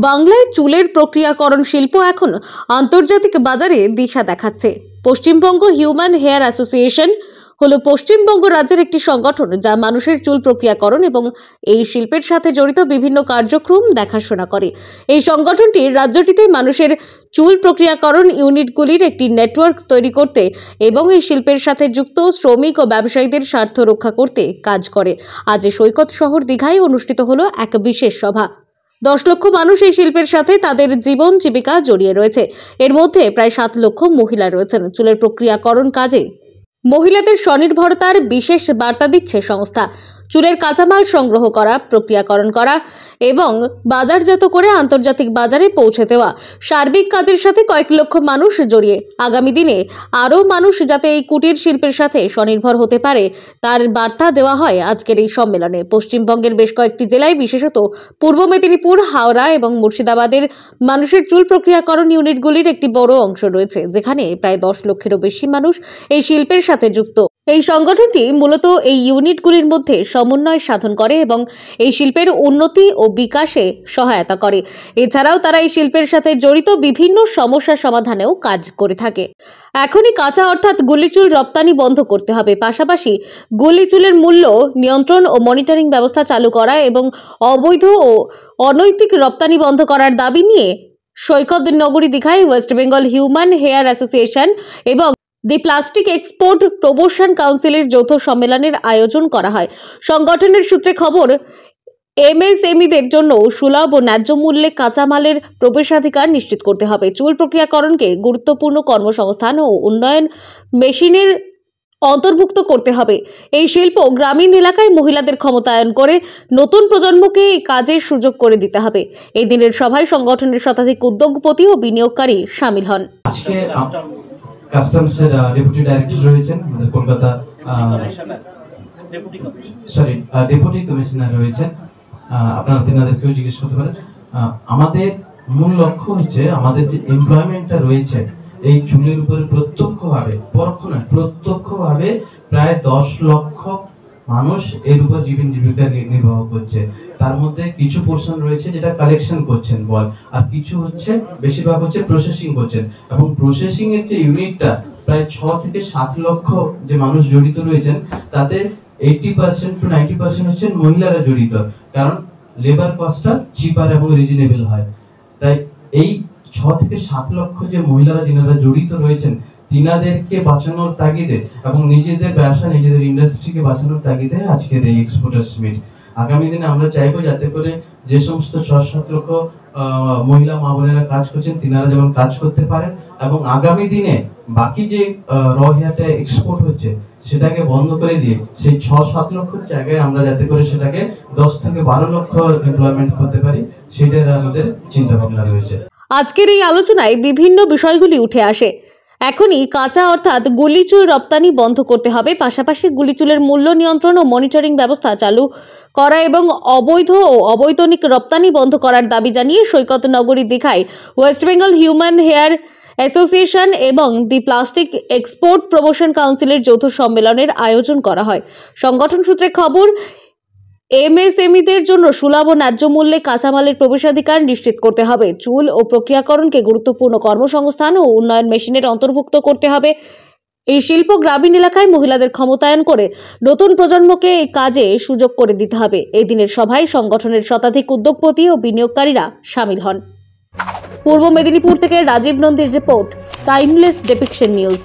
বাংলায় চুলের প্রক্রিয়াকরণ শিল্প এখন আন্তর্জাতিক বাজারে দিশা দেখাচ্ছে। পশ্চিমবঙ্গ হিউম্যান হেয়ার অ্যাসোসিয়েশন হলো পশ্চিমবঙ্গ রাজ্যের একটি সংগঠন যা মানুষের চুল প্রক্রিয়াকরণ এবং এই শিল্পের সাথে জড়িত বিভিন্ন কার্যক্রম দেখাশোনা করে। এই সংগঠনটি রাজ্যটিতে মানুষের চুল প্রক্রিয়াকরণ ইউনিটগুলির একটি নেটওয়ার্ক তৈরি করতে এবং এই শিল্পের সাথে যুক্ত শ্রমিক ও ব্যবসায়ীদের স্বার্থ রক্ষা করতে কাজ করে। আজ সৈকত শহর দীঘায় অনুষ্ঠিত হলো এক বিশেষ সভা। 10 লক্ষ মানুষ এই শিল্পের সাথে তাদের জীবন জীবিকা জড়িয়ে রয়েছে। এর মধ্যে প্রায় 7 লক্ষ মহিলা রয়েছেন। চুলের প্রক্রিয়াকরণ কাজে মহিলাদের স্বনির্ভরতার বিশেষ বার্তা দিচ্ছে সংস্থা। চুলের কাঁচামাল সংগ্রহ করা, প্রক্রিয়াকরণ করা এবং বাজারজাত করে আন্তর্জাতিক বাজারে পৌঁছে দেওয়া সার্বিক কাজের সাথে কয়েক লক্ষ মানুষ জড়িয়ে। আগামী দিনে আরও মানুষ যাতে এই কুটির শিল্পের সাথে স্বনির্ভর হতে পারে তার বার্তা দেওয়া হয় আজকের এই সম্মেলনে। পশ্চিমবঙ্গের বেশ কয়েকটি জেলায়, বিশেষত পূর্ব মেদিনীপুর, হাওড়া এবং মুর্শিদাবাদের মানুষের চুল প্রক্রিয়াকরণ ইউনিটগুলির একটি বড় অংশ রয়েছে, যেখানে প্রায় 10 লক্ষেরও বেশি মানুষ এই শিল্পের সাথে যুক্ত। এই সংগঠনটি মূলত এই ইউনিটগুলির মধ্যে সমন্বয় সাধন করে এবং এই শিল্পের উন্নতি ও বিকাশে সহায়তা করে। এছাড়াও তারা এই শিল্পের সাথে জড়িত বিভিন্ন সমস্যা সমাধানেও কাজ করে থাকে। এখনই কাঁচা অর্থাৎ গুলিচুল রপ্তানি বন্ধ করতে হবে, পাশাপাশি গুলিচুলের মূল্য নিয়ন্ত্রণ ও মনিটরিং ব্যবস্থা চালু করা এবং অবৈধ ও অনৈতিক রপ্তানি বন্ধ করার দাবি নিয়ে সৈকত নগরী দীঘায় West Bengal human hair association এবং দি প্লাস্টিক এক্সপোর্ট প্রমোশন কাউন্সিলের যৌথ সম্মেলনের আয়োজন করা হয়। সংগঠনের সূত্রে খবর, এমএসএমইদের জন্য সুলভ ও ন্যায্য মূল্যে কাঁচামালের প্রবেশাধিকার নিশ্চিত করতে হবে। চুল প্রক্রিয়াকরণকে গুরুত্বপূর্ণ কর্মসংস্থান ও উন্নয়ন মেশিনের অন্তর্ভুক্ত করতে হবে। এই শিল্প গ্রামীণ এলাকায় মহিলাদের ক্ষমতায়ন করে নতুন প্রজন্মকে এই কাজের সুযোগ করে দিতে হবে। এই দিনের সভায় সংগঠনের শতাধিক উদ্যোগপতি ও বিনিয়োগকারী শামিল হন। কাস্টমসের ডেপুটি ডাইরেক্টর রয়েছেন আমাদের কলকাতা, ডেপুটি কমিশনার রয়েছেন, আপনারা তেনাদেরকেও জিজ্ঞেস করতে পারেন। আমাদের মূল লক্ষ্য হচ্ছে আমাদের যে এমপ্লয়মেন্টটা রয়েছে এই চুলের উপরে প্রত্যক্ষভাবে, পরোক্ষ নয়, প্রত্যক্ষভাবে প্রায় 10 লক্ষ মানুষ এর উপর জীবন জীবিকা নির্বাহ করছে। তার মধ্যে কিছু পোর্শন রয়েছে যেটা কালেকশন করছেন আর কিছু হচ্ছে বেশিরভাগ হচ্ছে প্রসেসিং করছেন। এবং প্রসেসিং এর যে ইউনিটটা প্রায় 6 থেকে 7 লক্ষ যে মানুষ জড়িত রয়েছেন, তাতে 80% to 90% হচ্ছেন মহিলারা জড়িত, কারণ লেবার কস্টটা চিপার এবং রিজনেবল হয়। তাই এই 6 থেকে 7 লক্ষ যে মহিলারা যিনারা জড়িত রয়েছেন তিনাদেরকে বাঁচানোর তাগিদে এবং নিজেদের ব্যবসা, নিজেদের ইন্ডাস্ট্রিকে বাঁচানোর তাগিদে আজকের এই এক্সপোর্টার্স মিট। আগামী দিনে আমরা চাইবো যাতে করে যে সমস্ত 6-7 লক্ষ মহিলা মা বোনেরা কাজ করছেন তিনারা যেমন কাজ করতে পারেন এবং আগামী দিনে বাকি যে র হেয়ারটা এক্সপোর্ট হচ্ছে সেটাকে বন্ধ করে দিয়ে সেই 6-7 লক্ষ জায়গায় আমরা যাতে করে সেটাকে 10 থেকে 12 লক্ষ এমপ্লয়মেন্ট করতে পারি, সেটার আমাদের চিন্তা ভাবনা রয়েছে। আজকের এই আলোচনায় বিভিন্ন বিষয়গুলি উঠে আসে। এখনই কাঁচা অর্থাৎ গুলিচুল রপ্তানি বন্ধ করতে হবে, পাশাপাশি গুলিচুলের মূল্য নিয়ন্ত্রণ ও মনিটরিং ব্যবস্থা চালু করা এবং অবৈধ ও অবৈতনিক রপ্তানি বন্ধ করার দাবি জানিয়ে সৈকত নগরী দীঘায় West Bengal human hair association এবং দি প্লাস্টিক এক্সপোর্ট প্রমোশন কাউন্সিলের যৌথ সম্মেলনের আয়োজন করা হয়। সংগঠন সূত্রে খবর, এমএসএমইদের জন্য সুলভ ও ন্যায্য মূল্যে কাঁচামালের প্রবেশাধিকার নিশ্চিত করতে হবে। চুল ও প্রক্রিয়াকরণকে গুরুত্বপূর্ণ কর্মসংস্থান ও উন্নয়ন মেশিনের অন্তর্ভুক্ত করতে হবে। এই শিল্প গ্রামীণ এলাকায় মহিলাদের ক্ষমতায়ন করে নতুন প্রজন্মকে এই কাজে সুযোগ করে দিতে হবে। এই দিনের সভায় সংগঠনের শতাধিক উদ্যোগপতি ও বিনিয়োগকারীরা শামিল হন। পূর্ব মেদিনীপুর থেকে রাজীব নন্দীর রিপোর্ট, টাইমলেস ডেপিকশন নিউজ।